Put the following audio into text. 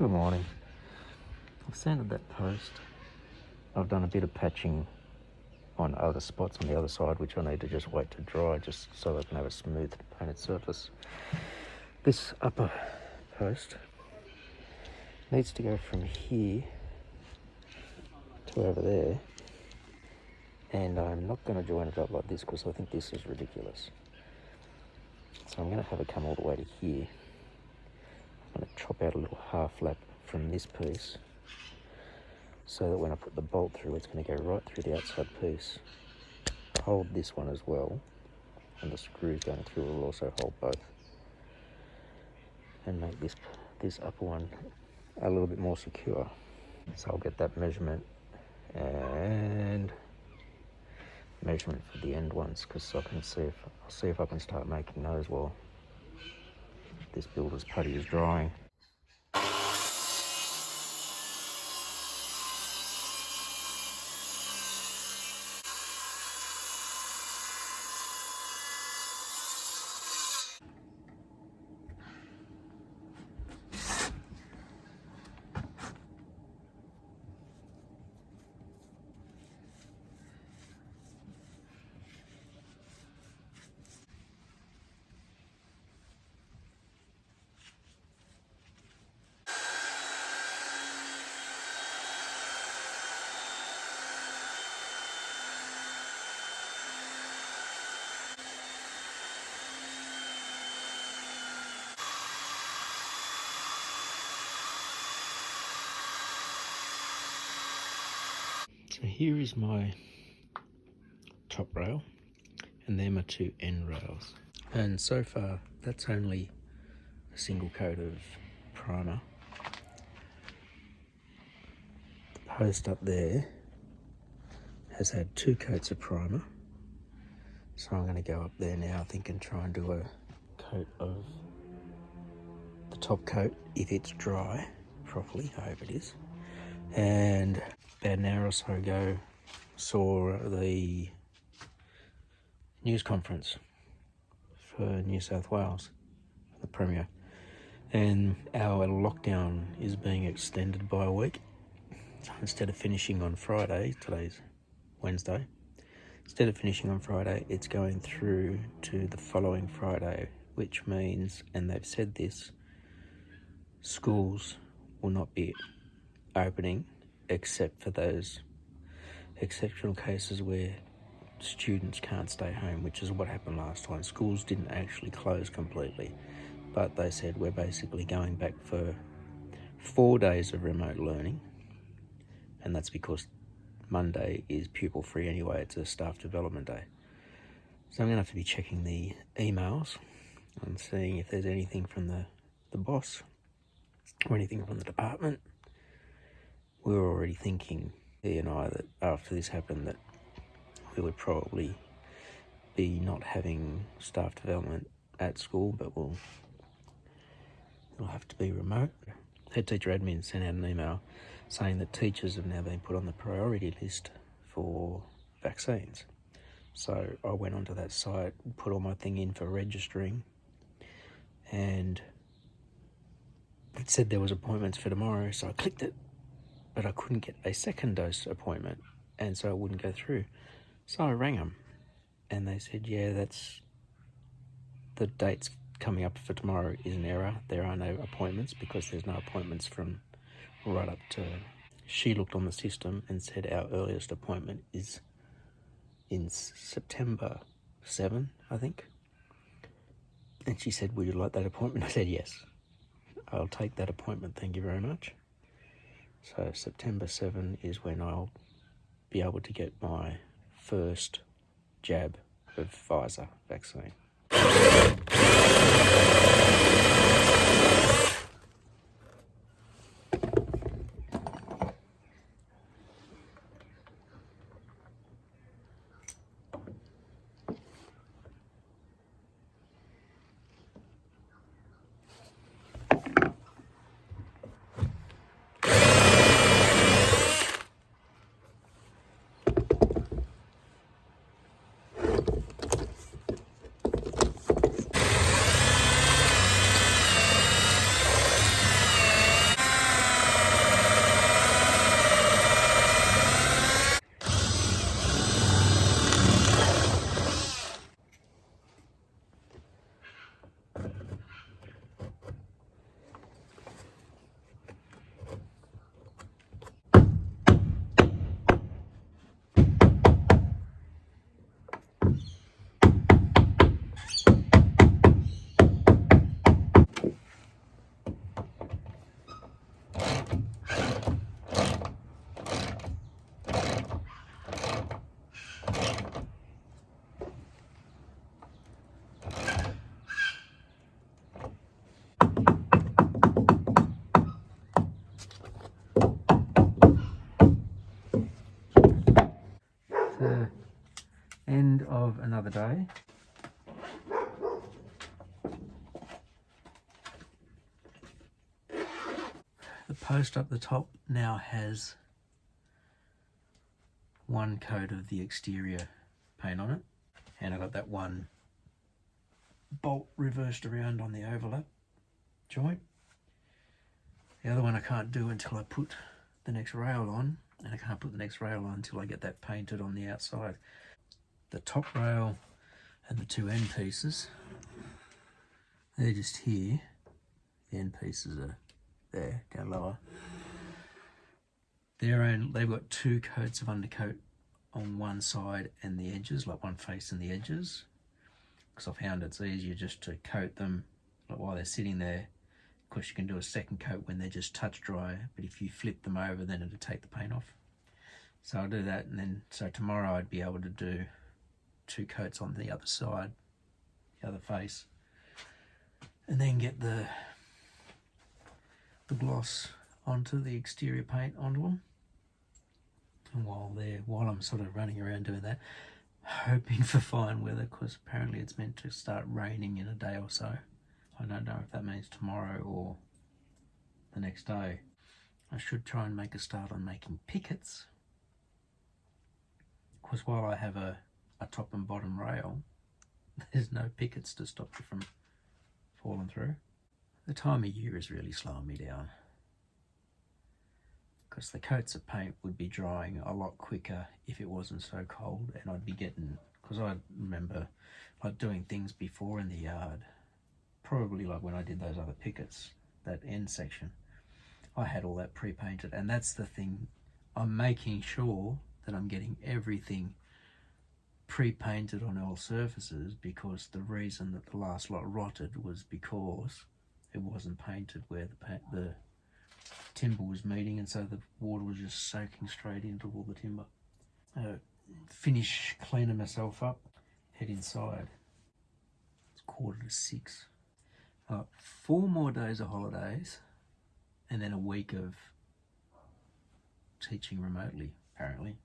Good morning. I've sanded that post. I've done a bit of patching on other spots on the other side, which I need to just wait to dry, just so I can have a smooth painted surface. This upper post needs to go from here to over there, and I'm not going to join it up like this because I think this is ridiculous. So I'm going to have it come all the way to here. I'm going to chop out a little half lap from this piece so that when I put the bolt through, it's going to go right through the outside piece, hold this one as well, and the screws going through will also hold both, and make this upper one a little bit more secure. So I'll get that measurement and measurement for the end ones, because I'll see if I can start making those while this builder's putty is drying. So here is my top rail, and they're my two end rails. And so far, that's only a single coat of primer. The post up there has had 2 coats of primer. So I'm going to go up there now, I think, and try and do a coat of the top coat, if it's dry properly. I hope it is. And about an hour or so ago, saw the news conference for New South Wales, the Premier, and our lockdown is being extended by a week. So instead of finishing on Friday, today's Wednesday, instead of finishing on Friday, it's going through to the following Friday, which means, and they've said this, schools will not be opening except for those exceptional cases where students can't stay home, which is what happened last time. Schools didn't actually close completely, but they said we're basically going back for 4 days of remote learning, and that's because Monday is pupil free anyway. It's a staff development day. So I'm going to have to be checking the emails and seeing if there's anything from the boss or anything from the department. We were already thinking, he and I, that after this happened that we would probably be not having staff development at school, but it'll have to be remote. Head teacher admin sent out an email saying that teachers have now been put on the priority list for vaccines. So I went onto that site, put all my thing in for registering, and it said there was appointments for tomorrow, so I clicked it, but I couldn't get a second dose appointment, and so it wouldn't go through. So I rang them, and they said, yeah, that's the dates coming up for tomorrow is an error. There are no appointments because there's no appointments from right up to... She looked on the system and said our earliest appointment is in September 7, I think. And she said, would you like that appointment? I said, yes, I'll take that appointment, thank you very much. So September 7 is when I'll be able to get my first jab of Pfizer vaccine. day. The post up the top now has one coat of the exterior paint on it, and I got that one bolt reversed around on the overlap joint. The other one I can't do until I put the next rail on, and I can't put the next rail on until I get that painted on the outside. The top rail and the two end pieces, they're just here. The end pieces are there, down lower. They've got two coats of undercoat on one side and the edges, like one face and the edges, because I found it's easier just to coat them like while they're sitting there. Of course, you can do a second coat when they're just touch dry, but if you flip them over, then it'll take the paint off. So I'll do that, and then so tomorrow I'd be able to do two coats on the other side, the other face, and then get the gloss onto the exterior paint onto them. And while I'm sort of running around doing that, hoping for fine weather, because apparently it's meant to start raining in a day or so. I don't know if that means tomorrow or the next day. I should try and make a start on making pickets, because while I have a top and bottom rail, there's no pickets to stop you from falling through. The time of year is really slowing me down, because the coats of paint would be drying a lot quicker if it wasn't so cold, and I'd be getting, because I remember like doing things before in the yard, probably like when I did those other pickets, that end section, I had all that pre-painted. And that's the thing, I'm making sure that I'm getting everything pre-painted on all surfaces, because the reason that the last lot rotted was because it wasn't painted where the timber was meeting, and so the water was just soaking straight into all the timber. Finish cleaning myself up, head inside. It's 5:45. 4 more days of holidays, and then a week of teaching remotely, apparently.